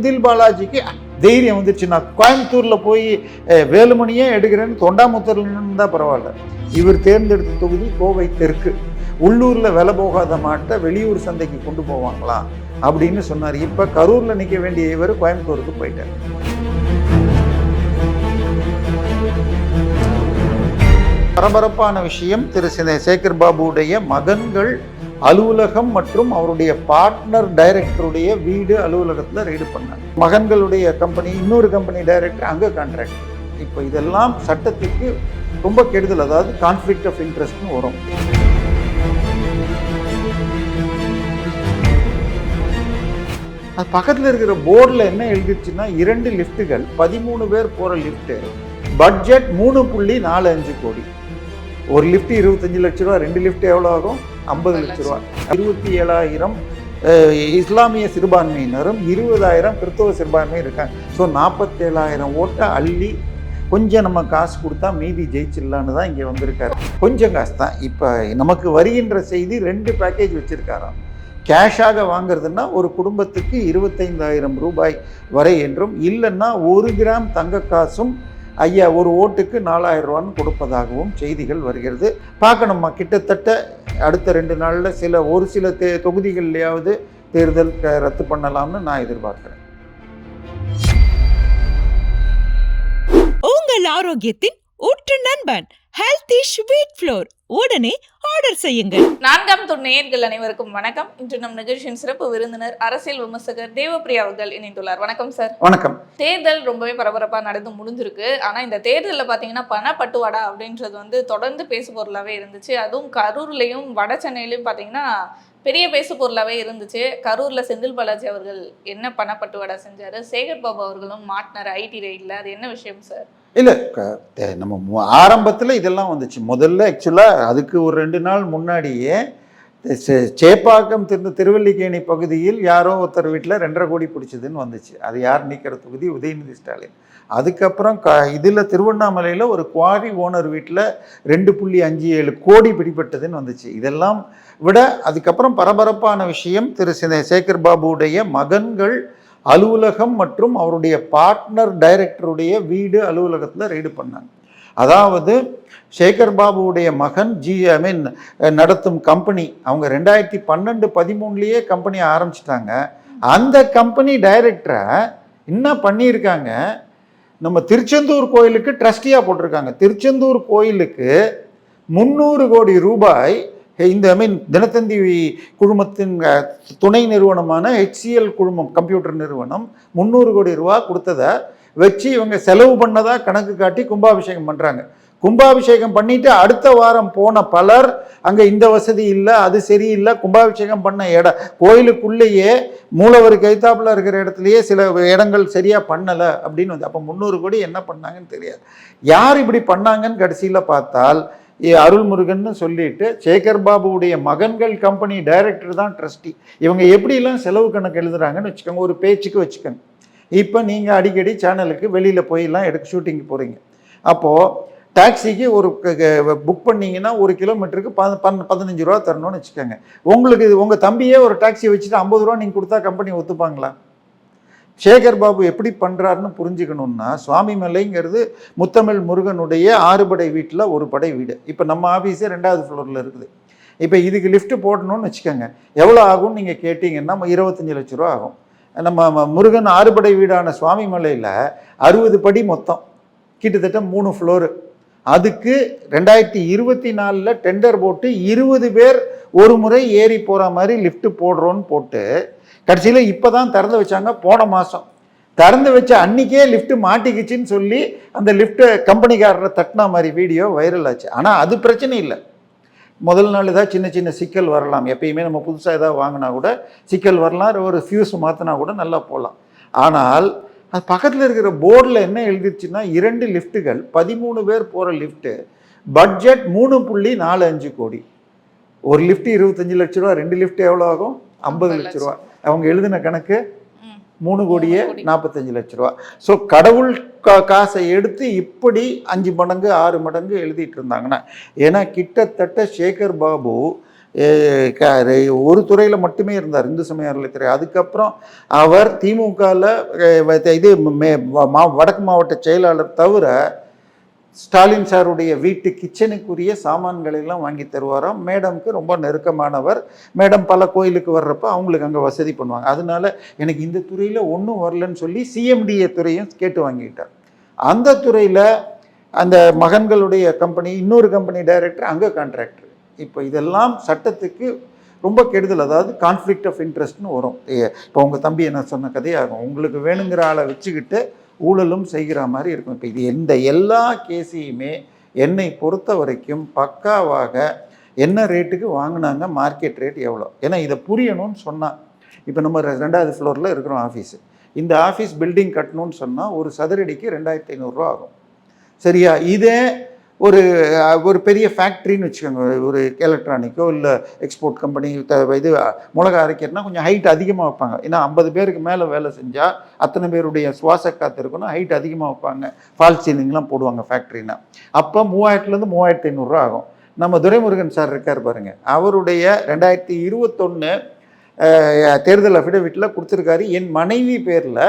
செந்தில் பாலாஜிக்கு தைரியம் வந்துருச்சு. நான் கோயம்புத்தூரில் போய் வேலுமணியே எடுக்கிறேன்னு தொண்டாமுத்தூர்ல தான் பரவாயில்ல. இவர் தேர்ந்தெடுத்த தொகுதி கோவை தெற்கு. உள்ளூரில் விலை போகாத மாட்டை வெளியூர் சந்தைக்கு கொண்டு போவாங்களாம் அப்படின்னு சொன்னார். இப்போ கரூரில் நிற்க வேண்டிய இவர் கோயம்புத்தூருக்கு போயிட்டார். பரபரப்பான விஷயம், திரு சேகர் பாபுடைய மகன்கள் அலுவலகம் மற்றும் அவருடைய பார்ட்னர் டைரக்டருடைய வீடு அலுவலகத்தில் ரெய்டு பண்ணாங்க. மகன்களுடைய கம்பெனி, இன்னொரு கம்பெனி டைரக்டர் அங்கே கான்ட்ராக்ட். இப்போ இதெல்லாம் சட்டத்துக்கு ரொம்ப கெடுதல், அதாவது கான்ஃப்ளிக்ட் ஆஃப் இன்ட்ரெஸ்ட்னு வரும். அது பக்கத்தில் இருக்கிற போர்டில் என்ன எழுதிச்சுன்னா 2 லிஃப்ட்டுகள், 13 பேர் போகிற லிஃப்ட்டு, பட்ஜெட் 3.45 கோடி. ஒரு லிஃப்ட் 25 லட்ச ரூபா, 2 லிஃப்ட் எவ்வளோ ஆகும்? 50 லட்ச ரூபா. 27,000 இஸ்லாமிய சிறுபான்மையினரும் 20,000 கிறிஸ்தவ சிறுபான்மையும் இருக்காங்க. ஸோ 47,000 ஓட்டை அள்ளி கொஞ்சம் நம்ம காசு கொடுத்தா மீதி ஜெயிச்சிடலான்னு தான் இங்கே வந்திருக்காரு. கொஞ்சம் காசு தான். இப்போ நமக்கு வருகின்ற செய்தி 2 பேக்கேஜ் வச்சுருக்காராம். கேஷாக வாங்கிறதுனா ஒரு குடும்பத்துக்கு 25,000 ரூபாய் வரை என்றும், இல்லைன்னா 1 கிராம் தங்க காசும் ஐயா ஒரு ஓட்டுக்கு 4,000 ரூபான்னு கொடுப்பதாகவும் செய்திகள் வருகிறது. பார்க்கணுமா, கிட்டத்தட்ட அடுத்த 2 நாளில் ஒரு சில தொகுதிகள்லையாவது தேர்தல் ரத்து பண்ணலாம்னு நான் எதிர்பார்க்குறேன். உங்கள் ஆரோக்கியத்தின் ஊற்று நண்பன் ஹெல்தி ஸ்வீட் ஃப்ளோர், உடனே ஆர்டர் செய்யுங்கள். 4ஆம் துணை நேயர்கள் அனைவருக்கும் வணக்கம். இன்று நம் நிகழ்ச்சியின் சிறப்பு விருந்தினர் அரசியல் விமர்சகர் தேவப்பிரியா அவர்கள் இணைந்துள்ளார். வணக்கம் சார். வணக்கம். தேர்தல் ரொம்பவே பரபரப்பாக நடந்து முடிஞ்சிருக்கு. ஆனால் இந்த தேர்தலில் பார்த்தீங்கன்னா பணப்பட்டுவாடா அப்படின்றது தொடர்ந்து பேசு பொருளாகவே இருந்துச்சு. அதுவும் கரூர்லையும் வட சென்னையிலையும் பார்த்தீங்கன்னா பெரிய பேசு பொருளாகவே இருந்துச்சு. கரூரில் செந்தில் பாலாஜி அவர்கள் என்ன பணப்பட்டுவாடா செஞ்சார், சேகர் பாபு அவர்களும் மாட்டினார் ஐடி ரெய்டில். அது என்ன விஷயம் சார்? இல்லை, நம்ம ஆரம்பத்தில் இதெல்லாம் வந்துச்சு. முதல்ல ஆக்சுவலாக அதுக்கு ஒரு 2 நாள் முன்னாடியே சேப்பாக்கம் திருவல்லிக்கேணி பகுதியில் யாரோ ஒருத்தர் வீட்டில் 2.5 கோடி பிடிச்சதுன்னு வந்துச்சு. அது யார் நீக்கிற தொகுதி? உதயநிதி ஸ்டாலின். அதுக்கப்புறம் இதில் திருவண்ணாமலையில் ஒரு குவாரி ஓனர் வீட்டில் 2.57 கோடி பிடிப்பட்டதுன்னு வந்துச்சு. இதெல்லாம் விட அதுக்கப்புறம் பரபரப்பான விஷயம், திரு சேகர் பாபுடைய மகன்கள் அலுவலகம் மற்றும் அவருடைய பார்ட்னர் டைரக்டருடைய வீடு அலுவலகத்தில் ரெய்டு பண்ணாங்க. அதாவது சேகர் பாபுடைய மகன் நடத்தும் கம்பெனி, அவங்க 2012-13 கம்பெனி ஆரம்பிச்சிட்டாங்க. அந்த கம்பெனி டைரக்டரை என்ன பண்ணியிருக்காங்க, நம்ம திருச்செந்தூர் கோயிலுக்கு ட்ரஸ்டியாக போட்டிருக்காங்க. திருச்செந்தூர் கோயிலுக்கு 300 கோடி ரூபாய் இந்த தினத்தந்தி குழுமத்தின் துணை நிறுவனமான HCL குழுமம் கம்ப்யூட்டர் நிறுவனம் 300 கோடி ரூபா கொடுத்ததை வச்சு இவங்க செலவு பண்ணதா கணக்கு காட்டி கும்பாபிஷேகம் பண்ணுறாங்க. கும்பாபிஷேகம் பண்ணிட்டு அடுத்த வாரம் போன பலர் அங்கே இந்த வசதி இல்லை, அது சரியில்லை, கும்பாபிஷேகம் பண்ண கோயிலுக்குள்ளேயே மூலவர் கைத்தாப்பில் இருக்கிற இடத்துலையே சில இடங்கள் சரியாக பண்ணலை அப்படின்னு வந்து, அப்போ 300 கோடி என்ன பண்ணாங்கன்னு தெரியாது. யார் இப்படி பண்ணாங்கன்னு கடைசியில் பார்த்தால் அருள்முருகன் சொல்லிட்டு சேகர் பாபுவுடைய மகன்கள் கம்பெனி டைரக்டர் தான் ட்ரஸ்டி. இவங்க எப்படிலாம் செலவு கணக்கு எழுதுறாங்கன்னு வச்சுக்கோங்க, ஒரு பேச்சுக்கு வச்சுக்கோங்க. இப்போ நீங்கள் அடிக்கடி சேனலுக்கு வெளியில் போயெல்லாம் ஷூட்டிங்கு போகிறீங்க. அப்போது டாக்ஸிக்கு ஒரு புக் பண்ணிங்கன்னா 1 கிலோமீட்டருக்கு 15 ரூபா தரணும்னு வச்சுக்கோங்க. உங்களுக்கு உங்கள் தம்பியே ஒரு டாக்ஸி வச்சுட்டு 50 ரூபா நீங்கள் கொடுத்தா கம்பெனி ஒத்துப்பாங்களா? சேகர் பாபு எப்படி பண்ணுறாருன்னு புரிஞ்சுக்கணுன்னா, சுவாமி மலைங்கிறது முத்தமிழ் முருகனுடைய 6 படை வீட்டில் ஒரு படை வீடு. இப்போ நம்ம ஆஃபீஸே 2வது ஃப்ளோரில் இருக்குது. இப்போ இதுக்கு லிஃப்ட்டு போடணும்னு வச்சுக்கோங்க, எவ்வளோ ஆகும்னு நீங்கள் கேட்டிங்கன்னா 25 லட்ச ரூபா ஆகும். நம்ம முருகன் 6 படை வீடான சுவாமி மலையில் 60 படி மொத்தம், கிட்டத்தட்ட 3 ஃப்ளோரு. அதுக்கு 2024 டெண்டர் போட்டு 20 பேர் ஒரு முறை ஏறி போகிற மாதிரி லிஃப்ட்டு போடுறோன்னு போட்டு கடைசியில் இப்போ தான் திறந்து வச்சாங்க. போன மாதம் திறந்து வச்ச அன்றைக்கே லிஃப்ட்டு மாட்டிக்கிச்சின்னு சொல்லி அந்த லிஃப்ட்டு கம்பெனிக்காரரை தட்டினா மாதிரி வீடியோ வைரல் ஆச்சு. ஆனால் அது பிரச்சனை இல்லை. முதல் நாள் ஏதாவது சின்ன சின்ன சிக்கல் வரலாம். எப்பயுமே நம்ம புதுசாக ஏதாவது வாங்கினா கூட சிக்கல் வரலாம், ஒரு ஃபியூஸ் மாற்றினா கூட நல்லா போகலாம். ஆனால் அது பக்கத்தில் இருக்கிற போர்டில் என்ன எழுதிருச்சுன்னா 2 லிஃப்ட்டுகள், 13 பேர் போகிற லிஃப்ட்டு, பட்ஜெட் 3.45 கோடி. ஒரு லிஃப்ட்டு 25 லட்ச ரூபா, 2 லிஃப்ட்டு எவ்வளோ ஆகும்? 50 லட்ச ரூபா. அவங்க எழுதின கணக்கு 3 கோடியே 45 லட்ச ரூபா. ஸோ கடவுள் காசை எடுத்து இப்படி 5 மடங்கு 6 மடங்கு எழுதிட்டு இருந்தாங்கன்னா, ஏன்னா கிட்டத்தட்ட சேகர் பாபு ஒரு துறையில் மட்டுமே இருந்தார், இந்து சமய அறநிலைத்துறை. அதுக்கப்புறம் அவர் திமுகவில் இது வடக்கு மாவட்ட செயலாளர் தவிர ஸ்டாலின் சாருடைய வீட்டு கிச்சனுக்குரிய சாமான்களெல்லாம் வாங்கி தருவாராம். மேடம்க்கு ரொம்ப நெருக்கமானவர். மேடம் பல கோயிலுக்கு வர்றப்ப அவங்களுக்கு அங்கே வசதி பண்ணுவாங்க. அதனால எனக்கு இந்த துறையில் ஒன்றும் வரலன்னு சொல்லி சிஎம்டிஏ துறையும் கேட்டு வாங்கிட்டார். அந்த துறையில் அந்த மகன்களுடைய கம்பெனி, இன்னொரு கம்பெனி டைரக்டர், அங்கே கான்ட்ராக்டர். இப்போ இதெல்லாம் சட்டத்துக்கு ரொம்ப கெடுதல். அதாவது கான்ஃப்ளிக்ட் ஆஃப் இன்ட்ரெஸ்ட்னு வரும். இப்போ உங்கள் தம்பி என்ன சொன்ன கதையாகும். உங்களுக்கு வேணுங்கிற ஆளை வச்சுக்கிட்டு ஊழலும் செய்கிற மாதிரி இருக்கும். இப்போ இது இந்த எல்லா கேஸையுமே என்னை பொறுத்த வரைக்கும் பக்காவாக என்ன ரேட்டுக்கு வாங்கினாங்க, மார்க்கெட் ரேட் எவ்வளோ. ஏன்னா இதை புரியணும்னு சொன்னால், இப்போ நம்ம 2வது ஃப்ளோரில் இருக்கிறோம் ஆஃபீஸு. இந்த ஆஃபீஸ் பில்டிங் கட்டணும்னு சொன்னால் ஒரு சதுரடிக்கு 2500 ஆகும். சரியா? இதே ஒரு பெரிய ஃபேக்ட்ரின்னு வச்சுக்கோங்க, ஒரு எலக்ட்ரானிக்கோ இல்லை எக்ஸ்போர்ட் கம்பெனி, இது மிளகா அரைக்கிறதுனா கொஞ்சம் ஹைட் அதிகமாக வைப்பாங்க. ஏன்னா 50 பேருக்கு மேலே வேலை செஞ்சால் அத்தனை பேருடைய சுவாச காற்று இருக்கணும், ஹைட் அதிகமாக வைப்பாங்க. ஃபால் சீலிங்லாம் போடுவாங்க ஃபேக்ட்ரினா. அப்போ 3000லேருந்து 3500 ஆகும். நம்ம துரைமுருகன் சார் இருக்கார் பாருங்கள், அவருடைய 2021 தேர்தல் அஃபிடவிட்டில் கொடுத்துருக்காரு. என் மனைவி பேரில்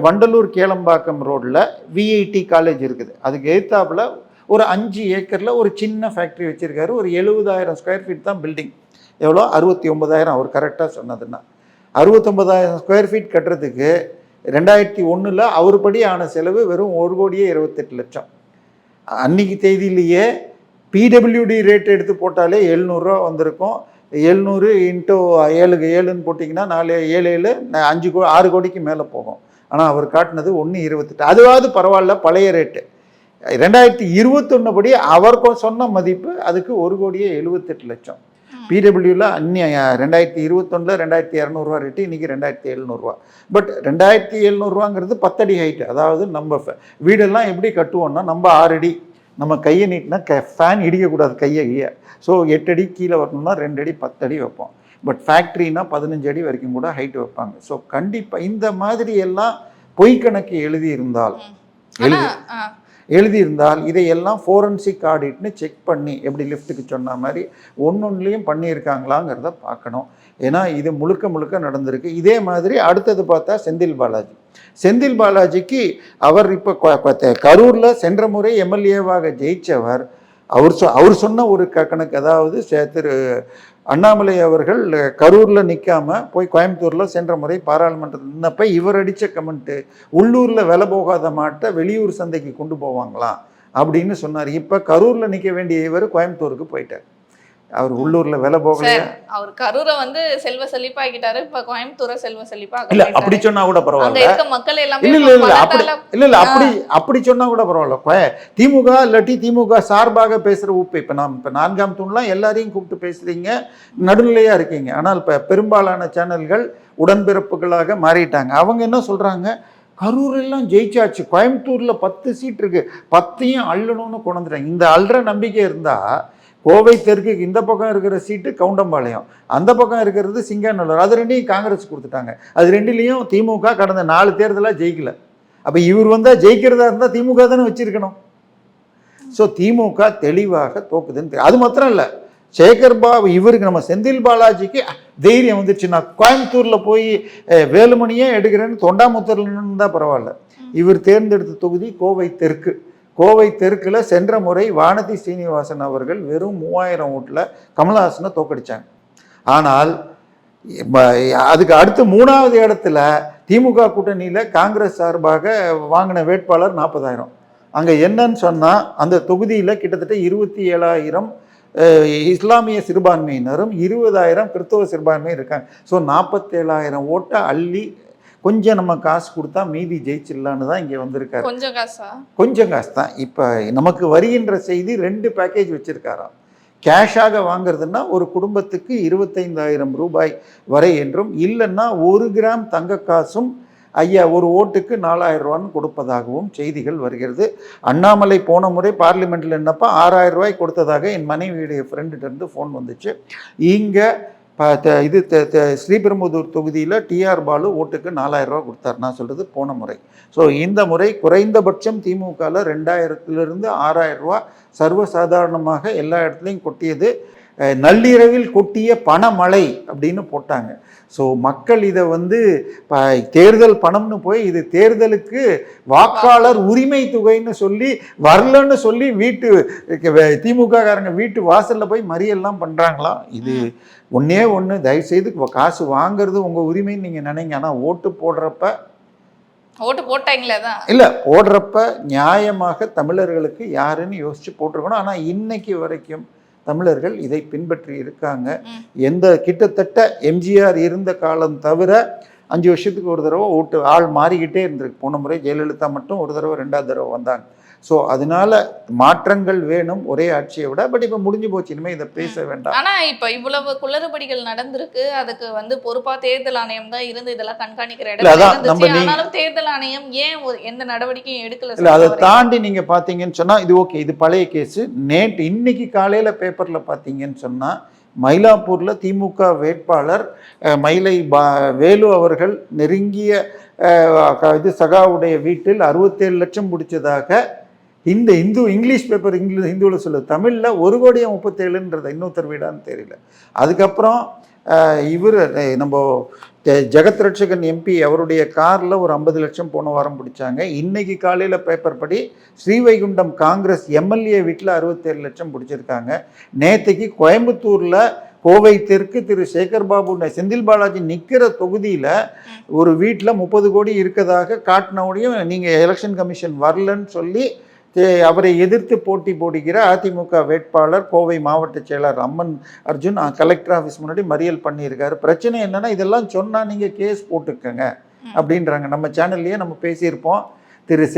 வண்டலூர் கேளம்பாக்கம் ரோடில் விஐடி காலேஜ் இருக்குது, அதுக்கு எதிர்த்தாப்பில் ஒரு 5 ஏக்கரில் ஒரு சின்ன ஃபேக்ட்ரி வச்சுருக்காரு. ஒரு 70,000 ஸ்கொயர் ஃபீட் தான் பில்டிங். எவ்வளோ? 69,000. அவர் கரெக்டாக சொன்னதுன்னா 69,000 ஸ்கொயர் ஃபீட் கட்டுறதுக்கு 2001 அவர் படி ஆன செலவு வெறும் 1,28,00,000. அன்றைக்கி தேதியிலேயே பிடபிள்யூடி ரேட் எடுத்து போட்டாலே 700 வந்திருக்கும். 700 இன்ட்டு 7ன்னு போட்டிங்கன்னா 4 7 6 கோடிக்கு மேலே போகும். ஆனால் அவர் காட்டினது 1,28. அதுவாவது பரவாயில்ல, பழைய ரேட்டு. 2021 படி அவர் சொன்ன மதிப்பு அதுக்கு 1,78,00,000. பிடபிள்யூவில் 2021 2,200 ரேட்டு, இன்றைக்கி 2,700. பட் 2,700 10 அடி ஹைட்டு. அதாவது நம்ம வீடெல்லாம் எப்படி கட்டுவோம்னா, நம்ம 6 அடி, நம்ம கையை நீட்டினா ஃபேன் இடிக்கக்கூடாது கையை. ஸோ 8 அடி கீழே வரணும்னா 2 அடி 10 அடி வைப்போம். பட் ஃபேக்ட்ரினா 15 அடி வரைக்கும் கூட ஹைட் வைப்பாங்க. ஸோ கண்டிப்பாக இந்த மாதிரி எல்லாம் பொய் கணக்கு எழுதியிருந்தால் இதையெல்லாம் ஃபோரன்சிக் ஆடிட்னு செக் பண்ணி, எப்படி லிஃப்ட்டுக்கு சொன்ன மாதிரி ஒன்னொன்றுலையும் பண்ணியிருக்காங்களாங்கிறத பார்க்கணும். ஏன்னா இது முழுக்க நடந்திருக்கு. இதே மாதிரி அடுத்தது பார்த்தா செந்தில் பாலாஜிக்கு அவர் இப்போ கரூரில் சென்ற முறை எம்எல்ஏவாக ஜெயித்தவர். அவர் சொன்ன ஒரு கணக்கு, அதாவது திரு அண்ணாமலை அவர்கள் கரூரில் நிற்காம போய் கோயம்புத்தூரில் சென்ற முறை பாராளுமன்றத்தில் நின்னப்ப இவர் அடித்த கமெண்ட்டு, உள்ளூரில் விலை போகாத மாட்டை வெளியூர் சந்தைக்கு கொண்டு போவாங்களாம் அப்படின்னு சொன்னார். இப்போ கரூரில் நிற்க வேண்டிய இவர் கோயம்புத்தூருக்கு போயிட்டார். அவர் உள்ளூரில் விலை போகலையா? அவர் கரூரை செல்வ செழிப்பாக்கிட்டாரு, இப்போ கோயம்புத்தூரை செல்வ செழிப்பா. இல்லை அப்படி சொன்னா கூட பரவாயில்ல. மக்கள் எல்லாமே இல்ல அப்படி சொன்னா கூட பரவாயில்ல. திமுக இல்லாட்டி திமுக சார்பாக பேசுற இப்போ 4ஆம் தூண்லாம் எல்லாரையும் கூப்பிட்டு பேசுறீங்க, நடுநிலையா இருக்கீங்க. ஆனால் இப்போ பெரும்பாலான சேனல்கள் உடன்பிறப்புகளாக மாறிட்டாங்க. அவங்க என்ன சொல்றாங்க, கரூரெல்லாம் ஜெயிச்சாச்சு, கோயம்புத்தூர்ல 10 சீட் இருக்கு, 10ஐயும் அள்ளணும்னு கொண்டு வந்துட்டாங்க. இந்த அள்ளுற நம்பிக்கை இருந்தா கோவை தெற்குக்கு இந்த பக்கம் இருக்கிற சீட்டு கவுண்டம்பாளையம், அந்த பக்கம் இருக்கிறது சிங்காநல்லூர், அது ரெண்டையும் காங்கிரஸ் கொடுத்துட்டாங்க. அது ரெண்டுலேயும் திமுக கடந்த 4 தேர்தலாக ஜெயிக்கல. அப்போ இவர் வந்தால் ஜெயிக்கிறதா இருந்தால் திமுக தானே வச்சிருக்கணும். ஸோ திமுக தெளிவாக தோக்குதுன்னு. அது மாத்திரம் இல்லை, சேகர் பாபு இவருக்கு நம்ம செந்தில் பாலாஜிக்கு தைரியம் வந்துருச்சு, நான் கோயம்புத்தூரில் போய் வேலுமணியே எடுக்கிறேன்னு தொண்டாமுத்தூர்ல இருந்தால் பரவாயில்ல. இவர் தேர்ந்தெடுத்த தொகுதி கோவை தெற்கில் சென்ற முறை வானதி சீனிவாசன் அவர்கள் வெறும் 3000 ஓட்டில் கமல்ஹாசனை தோக்கடிச்சாங்க. ஆனால் அதுக்கு அடுத்து 3வது இடத்துல திமுக கூட்டணியில் காங்கிரஸ் சார்பாக வாங்கின வேட்பாளர் 40,000. அங்கே என்னன்னு சொன்னால், அந்த தொகுதியில் கிட்டத்தட்ட 27,000 இஸ்லாமிய சிறுபான்மையினரும் 20,000 கிறிஸ்தவ சிறுபான்மையும் இருக்காங்க. ஸோ 47,000 ஓட்டை அள்ளி கொஞ்சம் நம்ம காசு கொடுத்தா மீதி ஜெயிச்சிடலான்னு தான் இங்கே வந்திருக்காரு. கொஞ்சம் காசு தான். இப்போ நமக்கு வருகின்ற செய்தி 2 பேக்கேஜ் வச்சுருக்காராம். கேஷாக வாங்குறதுன்னா ஒரு குடும்பத்துக்கு 25,000 ரூபாய் வரை என்றும், இல்லைன்னா 1 கிராம் தங்க காசும் ஒரு ஓட்டுக்கு 4,000 ரூபான்னு கொடுப்பதாகவும் செய்திகள் வருகிறது. அண்ணாமலை போன முறை பார்லிமெண்ட்டில் என்னப்பா 6,000 ரூபாய் கொடுத்ததாக என் மனைவியுடைய ஃப்ரெண்டுகிட்டேருந்து ஃபோன் வந்துச்சு. இங்கே இது ஸ்ரீபெரும்புதூர் தொகுதியில் டிஆர் பாலு ஓட்டுக்கு 4,000 ரூபா கொடுத்தார். நான் சொல்கிறது போன முறை. ஸோ இந்த முறை குறைந்தபட்சம் திமுகவில் 2,000லிருந்து 6,000 ரூபா சர்வசாதாரணமாக எல்லா இடத்துலையும் கொட்டியது. நள்ளிரவில் கொட்டிய பணமழை அப்படின்னு போட்டாங்க. ஸோ மக்கள் இதை வந்து தேர்தல் பணம்னு போய் இது தேர்தலுக்கு வாக்காளர் உரிமை தொகைன்னு சொல்லி வரலன்னு சொல்லி திமுக காரங்க வீட்டு வாசல்ல போய் மறியெல்லாம் பண்றாங்களா? இது ஒன்னே ஒன்று, தயவுசெய்து காசு வாங்குறது உங்க உரிமைன்னு நீங்க நினைங்க. ஆனால் ஓட்டு போட்டாங்களே தான் இல்லை, போடுறப்ப நியாயமாக தமிழர்களுக்கு யாருன்னு யோசிச்சு போட்டிருக்கணும். ஆனால் இன்னைக்கு வரைக்கும் தமிழர்கள் இதை பின்பற்றி இருக்காங்க. கிட்டத்தட்ட எம்ஜிஆர் இருந்த காலம் தவிர 5 வருஷத்துக்கு ஒரு தடவை ஆள் மாறிக்கிட்டே இருந்திருக்கு. போன முறை ஜெயலலிதா மட்டும் ஒரு தடவை 2வது தடவை வந்தாங்க. ஸோ அதனால மாற்றங்கள் வேணும் ஒரே ஆட்சியை விட. பட் இப்போ முடிஞ்சு போச்சு, இனிமேல் இதை பேச வேண்டாம். ஆனா இப்போ இவ்வளவு குளறுபடிகள் நடந்திருக்கு. அதுக்கு வந்து பொறுப்பா தேர்தல் ஆணையம் தான் இருந்து இதெல்லாம் கண்காணிக்கிற இடத்துல இருந்துச்சு. ஆனாலும் தேர்தல் ஆணையம் ஏன் எந்த நடவடிக்கையும் எடுக்கல? இல்லை, அதை தாண்டி நீங்க பாத்தீங்கன்னு சொன்னா இது ஓகே, இது பழைய கேஸ். இன்னைக்கு காலையில பேப்பர்ல பாத்தீங்கன்னு சொன்னா மயிலாப்பூர்ல திமுக வேட்பாளர் மயிலை வேலு அவர்கள் நெருங்கிய சகாவுடைய வீட்டில் 67 லட்சம் பிடிச்சதாக இங்கிலீஷ் பேப்பர் ஹிந்துவில் சொல்லுது. தமிழில் 1,37,00,000ன்றத இன்னொருத்தர் வீடான்னு தெரியல. அதுக்கப்புறம் இவர் நம்ம ஜெகத் ரட்சகன் எம்பி அவருடைய காரில் ஒரு 50 லட்சம் போன வாரம் பிடிச்சாங்க. இன்னைக்கு காலையில் பேப்பர் படி ஸ்ரீவைகுண்டம் காங்கிரஸ் எம்எல்ஏ வீட்டில் 67 லட்சம் பிடிச்சிருக்காங்க. நேற்றுக்கு கோயம்புத்தூரில் கோவை தெற்கு திரு சேகர் பாபு செந்தில் பாலாஜி நிற்கிற தொகுதியில் ஒரு வீட்டில் 30 கோடி இருக்கதாக காட்டினோடையும் நீங்கள் எலெக்ஷன் கமிஷன் வரலன்னு சொல்லி அவரை எதிர்த்து போட்டி போடுகிற அதிமுக வேட்பாளர் கோவை மாவட்ட செயலர் அம்மன் அர்ஜுன் கலெக்டர் ஆஃபீஸ் முன்னாடி மறியல் பண்ணியிருக்காரு. பிரச்சனை என்னன்னா, இதெல்லாம் சொன்னால் நீங்கள் கேஸ் போட்டுக்கங்க அப்படின்றாங்க. நம்ம சேனல்லையே நம்ம பேசியிருப்போம். திரு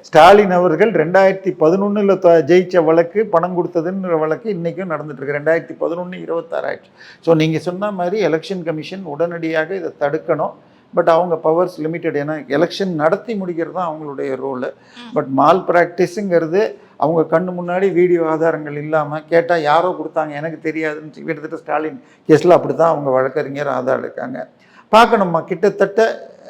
ஸ்டாலின் அவர்கள் 2011 ஜெயிச்ச வழக்கு, பணம் கொடுத்ததுன்ற வழக்கு இன்றைக்கும் நடந்துட்டுருக்கு. 2011 26 ஆயிடுச்சு. ஸோ நீங்கள் சொன்ன மாதிரி எலெக்ஷன் கமிஷன் உடனடியாக இதை தடுக்கணும். பட் அவங்க பவர்ஸ் லிமிட்டட். ஏன்னா எலெக்ஷன் நடத்தி முடிக்கிறது தான் அவங்களுடைய ரோலு. பட் மால் ப்ராக்டிஸுங்கிறது அவங்க கண்ணு முன்னாடி வீடியோ ஆதாரங்கள் இல்லாமல் கேட்டால் யாரோ கொடுத்தாங்க எனக்கு தெரியாதுன்னு கிட்டத்தட்ட ஸ்டாலின் கேஸில் அப்படி தான் அவங்க வழக்கறிஞர் ஆதாரம் இருக்காங்க. பார்க்கணுமா, கிட்டத்தட்ட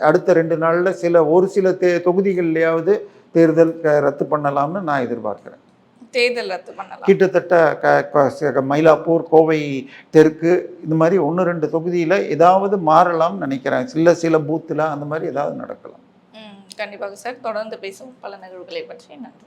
அடுத்த 2 நாளில் ஒரு சில தொகுதிகள்லையாவது தேர்தல் ரத்து பண்ணலாம்னு நான் எதிர்பார்க்குறேன். தேர்தல் ரத்து பண்ணலாம். கிட்டத்தட்ட மயிலாப்பூர், கோவை தெற்கு, இந்த மாதிரி 1-2 தொகுதியில் ஏதாவது மாறலாம்னு நினைக்கிறேன். சில பூத்தில் அந்த மாதிரி ஏதாவது நடக்கலாம். கண்டிப்பாக சார். தொடர்ந்து பேசும் பல நிகழ்வுகளை பற்றி நன்றி.